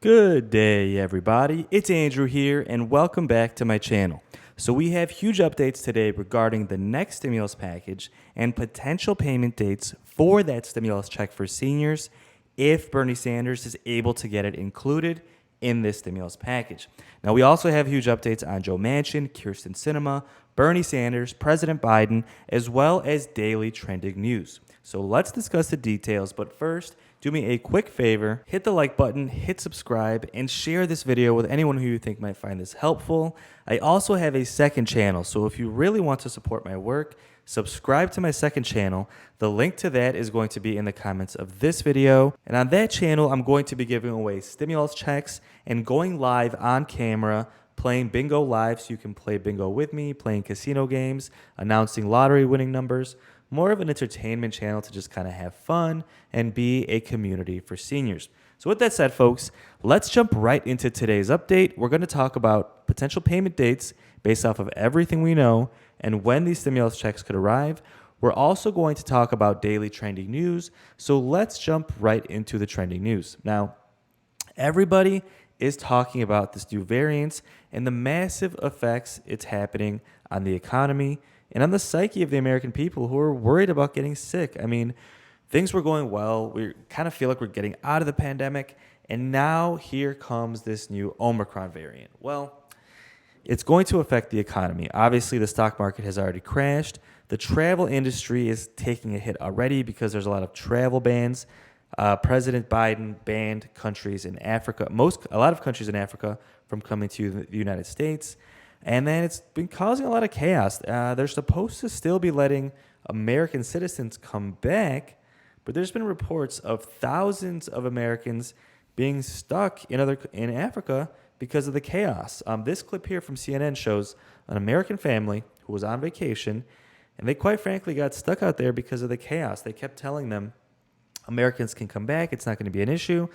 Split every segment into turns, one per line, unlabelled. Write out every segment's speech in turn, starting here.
Good day, everybody. It's Andrew here, and welcome back to my channel. So, we have huge updates today regarding the next stimulus package and potential payment dates for that stimulus check for seniors if Bernie Sanders is able to get it included in this stimulus package. Now, we also have huge updates on Joe Manchin, Kirsten, Bernie Sanders, President Biden, as well as daily trending news. So let's discuss the details, but first, do me a quick favor, hit the like button, hit subscribe, and share this video with anyone who you think might find this helpful. I also have a second channel, so if you really want to support my work, subscribe to my second channel. The link to that is going to be in the comments of this video. And on that channel, I'm going to be giving away stimulus checks and going live on camera, playing bingo live so you can play bingo with me, playing casino games, announcing lottery winning numbers. More of an entertainment channel to just kind of have fun and be a community for seniors. So with that said, folks, let's jump right into today's update. We're going to talk about potential payment dates based off of everything we know and when these stimulus checks could arrive. We're also going to talk about daily trending news. So let's jump right into the trending news. Now, everybody is talking about this new variant and the massive effects it's happening on the economy and on the psyche of the American people who are worried about getting sick. I mean, things were going well. We kind of feel like we're getting out of the pandemic, and now here comes this new Omicron variant. Well, it's going to affect the economy. Obviously, the stock market has already crashed. The travel industry is taking a hit already because there's a lot of travel bans. President Biden banned countries in Africa, a lot of countries in Africa from coming to the United States. And then it's been causing a lot of chaos. They're supposed to still be letting American citizens come back, but there's been reports of thousands of Americans being stuck in Africa because of the chaos. This clip here from CNN shows an American family who was on vacation, and they quite frankly got stuck out there because of the chaos. They kept telling them Americans can come back, it's not going to be an issue.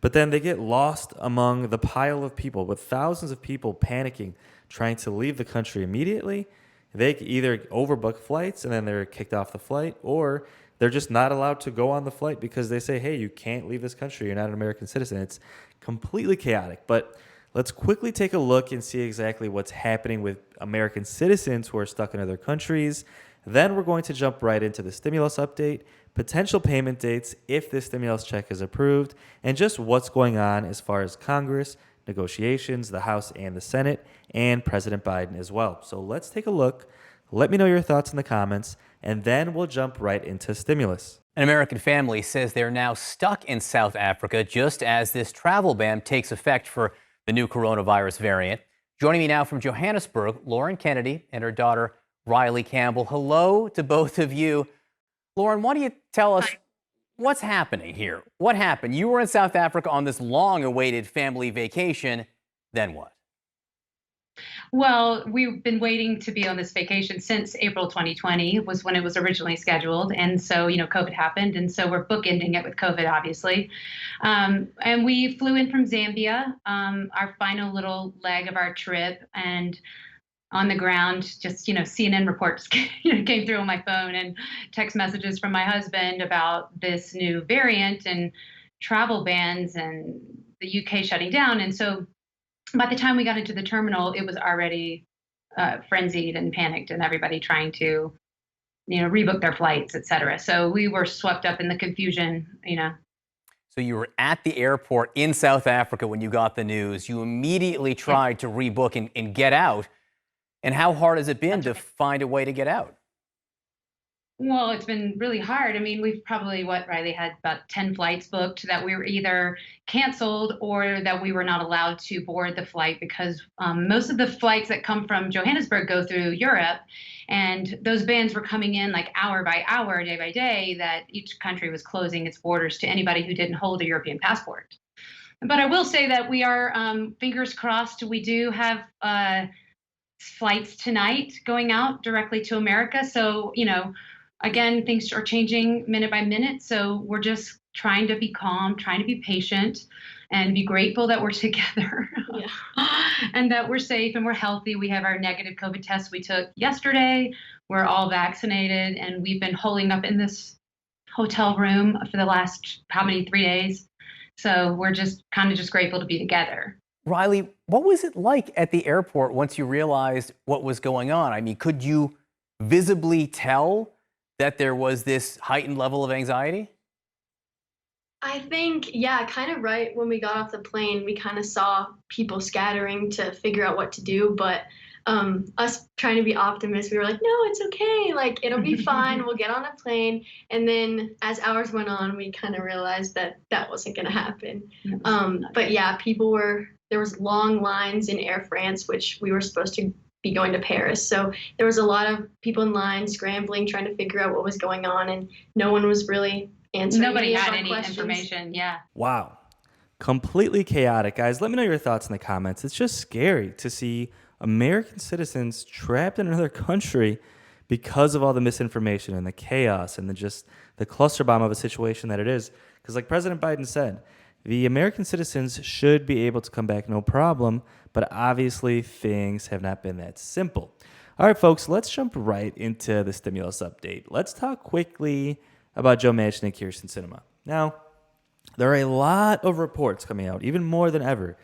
But then they get lost among the pile of people with thousands of people panicking, trying to leave the country immediately. They either overbook flights and then they're kicked off the flight, or they're just not allowed to go on the flight because they say, hey, you can't leave this country. You're not an American citizen. It's completely chaotic. But let's quickly take a look and see exactly what's happening with American citizens who are stuck in other countries. Then we're going to jump right into the stimulus update, potential payment dates if this stimulus check is approved, and just what's going on as far as Congress, negotiations, the House and the Senate, and President Biden as well. So let's take a look. Let me know your thoughts in the comments, and then we'll jump right into stimulus.
An American family says they're now stuck in South Africa just as this travel ban takes effect for the new coronavirus variant. Joining me now from Johannesburg, Lauren Kennedy and her daughter, Riley Campbell. Hello to both of you. Lauren, why don't you tell us what's happening here? What happened? You were in South Africa on this long-awaited family vacation. Then what?
Well, we've been waiting to be on this vacation since April 2020 was when it was originally scheduled. And so, COVID happened. And so we're bookending it with COVID, obviously. And we flew in from Zambia, our final little leg of our trip. And on the ground, just, CNN reports came through on my phone and text messages from my husband about this new variant and travel bans and the UK shutting down. And so by the time we got into the terminal, it was already frenzied and panicked and everybody trying to, rebook their flights, et cetera. So we were swept up in the confusion.
So you were at the airport in South Africa when you got the news. You immediately tried to rebook and get out. And how hard has it been to find a way to get out?
Well, it's been really hard. I mean, we've probably, Riley, had about 10 flights booked that we were either canceled or that we were not allowed to board the flight because most of the flights that come from Johannesburg go through Europe. And those bans were coming in like hour by hour, day by day, that each country was closing its borders to anybody who didn't hold a European passport. But I will say that we are, fingers crossed, we do have flights tonight going out directly to America. So, again, things are changing minute by minute. So we're just trying to be calm, trying to be patient and be grateful that we're together and that we're safe and we're healthy. We have our negative COVID tests we took yesterday. We're all vaccinated and we've been holding up in this hotel room for the last, 3 days. So we're just kind of just grateful to be together.
Riley, what was it like at the airport once you realized what was going on? I mean, could you visibly tell that there was this heightened level of anxiety?
I think, yeah, kind of right when we got off the plane, we kind of saw people scattering to figure out what to do. But us trying to be optimists, we were like, no, it's okay. Like, it'll be fine. We'll get on a plane. And then as hours went on, we kind of realized that that wasn't going to happen. But yeah, there was long lines in Air France, which we were supposed to be going to Paris. So there was a lot of people in line scrambling, trying to figure out what was going on. And no one was really answering
Nobody
any of
had
our
any
questions.
information. Yeah.
Wow. Completely chaotic, guys. Let me know your thoughts in the comments. It's just scary to see American citizens trapped in another country because of all the misinformation and the chaos and the cluster bomb of a situation that it is. Because like President Biden said, the American citizens should be able to come back no problem, but obviously things have not been that simple. All right, folks, let's jump right into the stimulus update. Let's talk quickly about Joe Manchin and Kirsten Sinema. Now, there are a lot of reports coming out, even more than ever,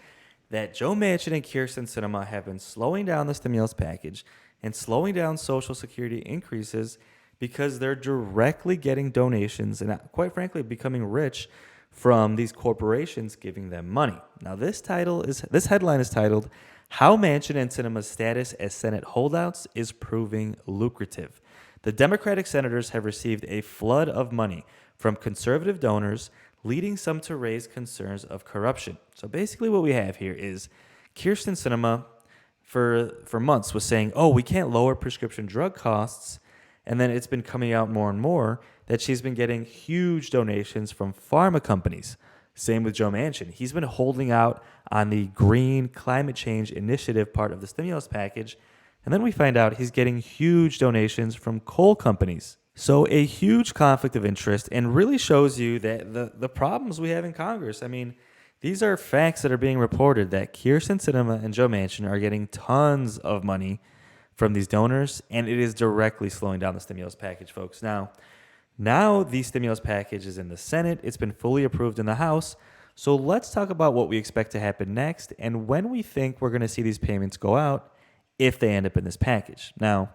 that Joe Manchin and Kirsten Sinema have been slowing down the stimulus package and slowing down Social Security increases because they're directly getting donations and, quite frankly, becoming rich from these corporations giving them money. Now, this headline is titled, "How Manchin and Sinema's Status as Senate Holdouts is Proving Lucrative." The Democratic senators have received a flood of money from conservative donors, leading some to raise concerns of corruption. So basically what we have here is Kirsten Sinema for months was saying, oh, we can't lower prescription drug costs. And then it's been coming out more and more that she's been getting huge donations from pharma companies. Same with Joe Manchin. He's been holding out on the green climate change initiative part of the stimulus package. And then we find out he's getting huge donations from coal companies. So a huge conflict of interest, and really shows you that the problems we have in Congress. I mean, these are facts that are being reported that Kirsten Sinema and Joe Manchin are getting tons of money from these donors, and it is directly slowing down the stimulus package, folks. Now the stimulus package is in the Senate. It's been fully approved in the House. So let's talk about what we expect to happen next and when we think we're going to see these payments go out if they end up in this package. Now,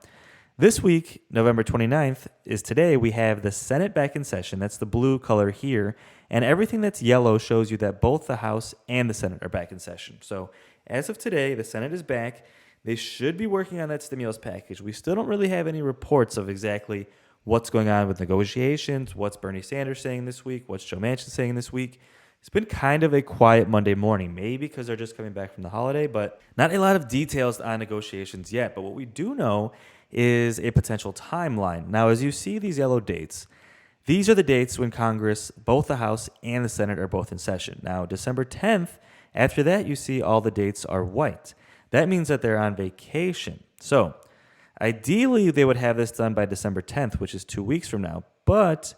this week, November 29th, is today. We have the Senate back in session. That's the blue color here. And everything that's yellow shows you that both the House and the Senate are back in session. So as of today, the Senate is back. They should be working on that stimulus package. We still don't really have any reports of exactly what's going on with negotiations, what's Bernie Sanders saying this week, what's Joe Manchin saying this week. It's been kind of a quiet Monday morning, maybe because they're just coming back from the holiday, but not a lot of details on negotiations yet. But what we do know is a potential timeline. Now, as you see these yellow dates, these are the dates when Congress, both the House and the Senate, are both in session. Now, December 10th, after that, you see all the dates are white. That means that they're on vacation. So, ideally, they would have this done by December 10th, which is 2 weeks from now, but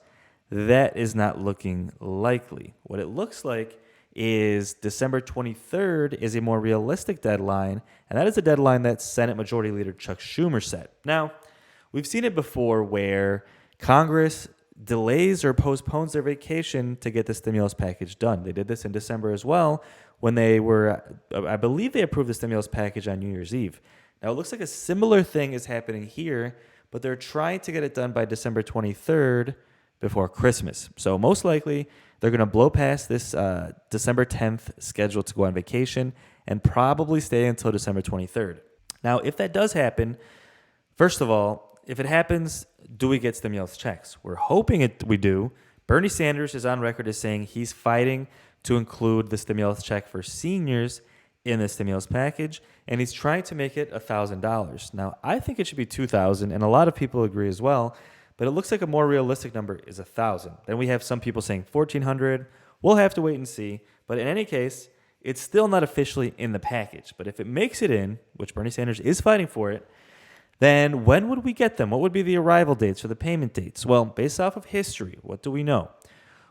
that is not looking likely. What it looks like is December 23rd is a more realistic deadline, and that is a deadline that Senate Majority Leader Chuck Schumer set. Now, we've seen it before where Congress delays or postpones their vacation to get the stimulus package done. They did this in December as well when I believe they approved the stimulus package on New Year's Eve. Now, it looks like a similar thing is happening here, but they're trying to get it done by December 23rd before Christmas. So most likely, they're going to blow past this December 10th schedule to go on vacation and probably stay until December 23rd. Now, if that does happen, first of all, if it happens, do we get stimulus checks? We're hoping we do. Bernie Sanders is on record as saying he's fighting to include the stimulus check for seniors in the stimulus package, and he's trying to make it $1,000. Now, I think it should be $2,000, and a lot of people agree as well, but it looks like a more realistic number is $1,000. Then we have some people saying $1,400. We'll have to wait and see, but in any case, it's still not officially in the package. But if it makes it in, which Bernie Sanders is fighting for it, then when would we get them? What would be the arrival dates or the payment dates? Well, based off of history, what do we know?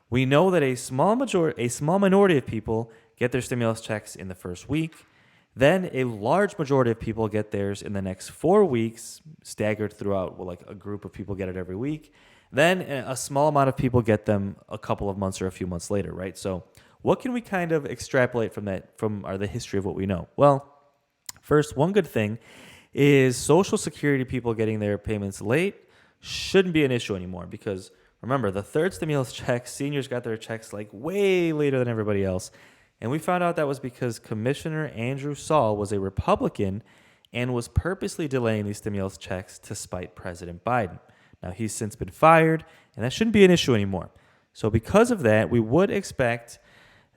We know that a small minority of people get their stimulus checks in the first week. Then a large majority of people get theirs in the next 4 weeks, staggered throughout. Well, like a group of people get it every week. Then a small amount of people get them a couple of months or a few months later, right? So what can we kind of extrapolate from that, from the history of what we know? Well, first, one good thing is Social Security people getting their payments late shouldn't be an issue anymore because remember, the third stimulus check, seniors got their checks like way later than everybody else. And we found out that was because Commissioner Andrew Saul was a Republican and was purposely delaying these stimulus checks to spite President Biden. Now, he's since been fired, and that shouldn't be an issue anymore. So because of that, we would expect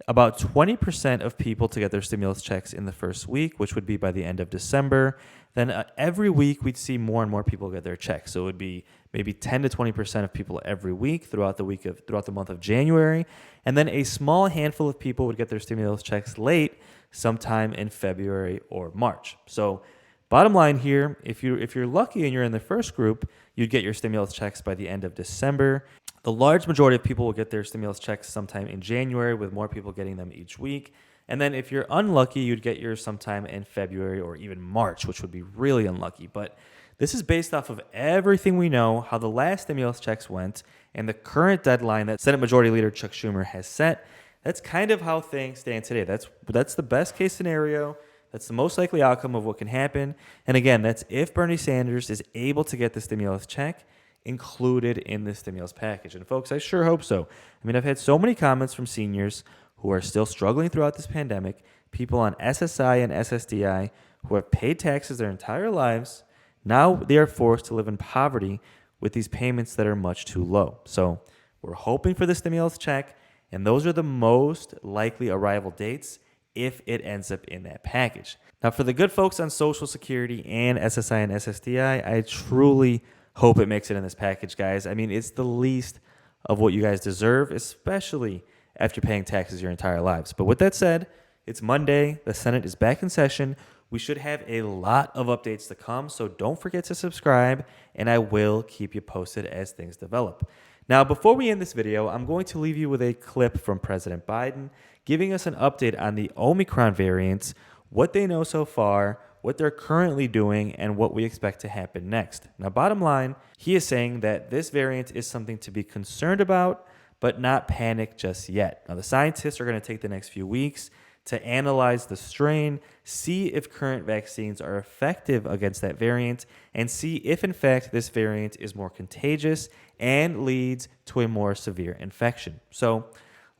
about 20% of people to get their stimulus checks in the first week, which would be by the end of December. Then every week we'd see more and more people get their checks. So it would be maybe 10 to 20% of people every week throughout the month of January. And then a small handful of people would get their stimulus checks late sometime in February or March. So bottom line here, if you're lucky and you're in the first group, you'd get your stimulus checks by the end of December. The large majority of people will get their stimulus checks sometime in January, with more people getting them each week. And then if you're unlucky, you'd get yours sometime in February or even March, which would be really unlucky. But this is based off of everything we know, how the last stimulus checks went, and the current deadline that Senate Majority Leader Chuck Schumer has set. That's kind of how things stand today. That's the best case scenario. That's the most likely outcome of what can happen. And again, that's if Bernie Sanders is able to get the stimulus check included in the stimulus package. And folks, I sure hope so. I mean, I've had so many comments from seniors who are still struggling throughout this pandemic, people on SSI and SSDI who have paid taxes their entire lives. Now they are forced to live in poverty with these payments that are much too low. So we're hoping for the stimulus check, and those are the most likely arrival dates if it ends up in that package. Now, for the good folks on Social Security and SSI and SSDI, I truly hope it makes it in this package, guys. I mean, it's the least of what you guys deserve, especially after paying taxes your entire lives. But with that said, it's Monday. The Senate is back in session. We should have a lot of updates to come, so don't forget to subscribe, and I will keep you posted as things develop. Now, before we end this video, I'm going to leave you with a clip from President Biden giving us an update on the Omicron variants, what they know so far, what they're currently doing, and what we expect to happen next. Now, bottom line, he is saying that this variant is something to be concerned about, but not panic just yet. Now, the scientists are going to take the next few weeks to analyze the strain, see if current vaccines are effective against that variant, and see if, in fact, this variant is more contagious and leads to a more severe infection. So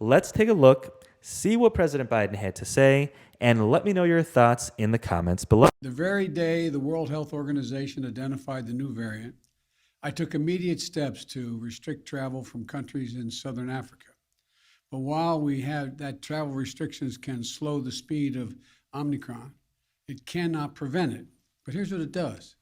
let's take a look, see what President Biden had to say, and let me know your thoughts in the comments below.
The very day the World Health Organization identified the new variant, I took immediate steps to restrict travel from countries in Southern Africa. But while we have that travel restrictions can slow the speed of Omicron, it cannot prevent it. But here's what it does.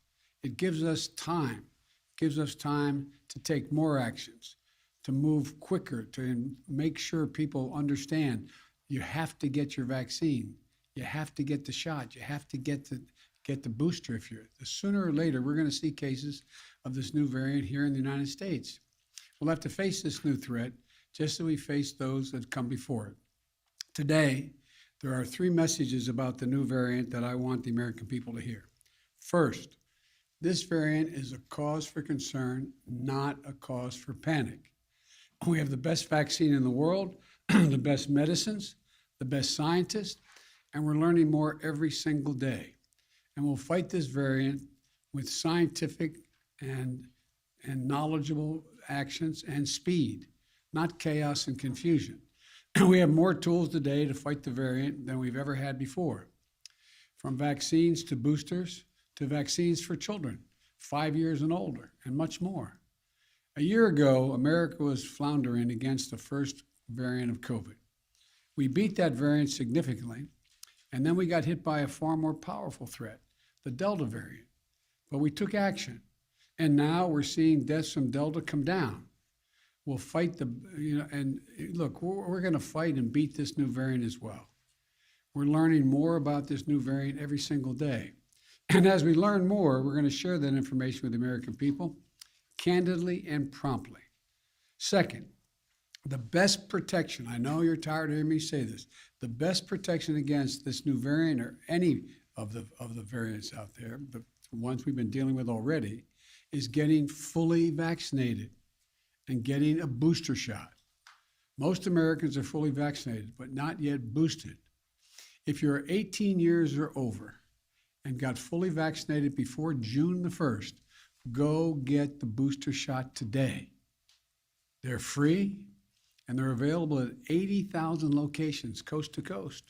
It gives us time. It gives us time to take more actions, to move quicker, to make sure people understand you have to get your vaccine. You have to get the shot. You have to get the booster. Sooner or later, we're going to see cases of this new variant here in the United States. We'll have to face this new threat just as we face those that come before it. Today, there are 3 messages about the new variant that I want the American people to hear. First, this variant is a cause for concern, not a cause for panic. We have the best vaccine in the world, the best medicines, the best scientists, and we're learning more every single day. And we'll fight this variant with scientific and knowledgeable actions and speed, not chaos and confusion. We have more tools today to fight the variant than we've ever had before, from vaccines to boosters to vaccines for children, 5 years and older, and much more. A year ago, America was floundering against the first variant of COVID. We beat that variant significantly, and then we got hit by a far more powerful threat, the Delta variant. But we took action, and now we're seeing deaths from Delta come down. We'll fight and look, we're going to fight and beat this new variant as well. We're learning more about this new variant every single day. And as we learn more, we're going to share that information with the American people candidly and promptly. Second, the best protection, I know you're tired of hearing me say this, the best protection against this new variant or any of the variants out there, the ones we've been dealing with already, is getting fully vaccinated and getting a booster shot. Most Americans are fully vaccinated, but not yet boosted. If you're 18 years or over and got fully vaccinated before June the 1st, go get the booster shot today. They're free and they're available at 80,000 locations coast to coast.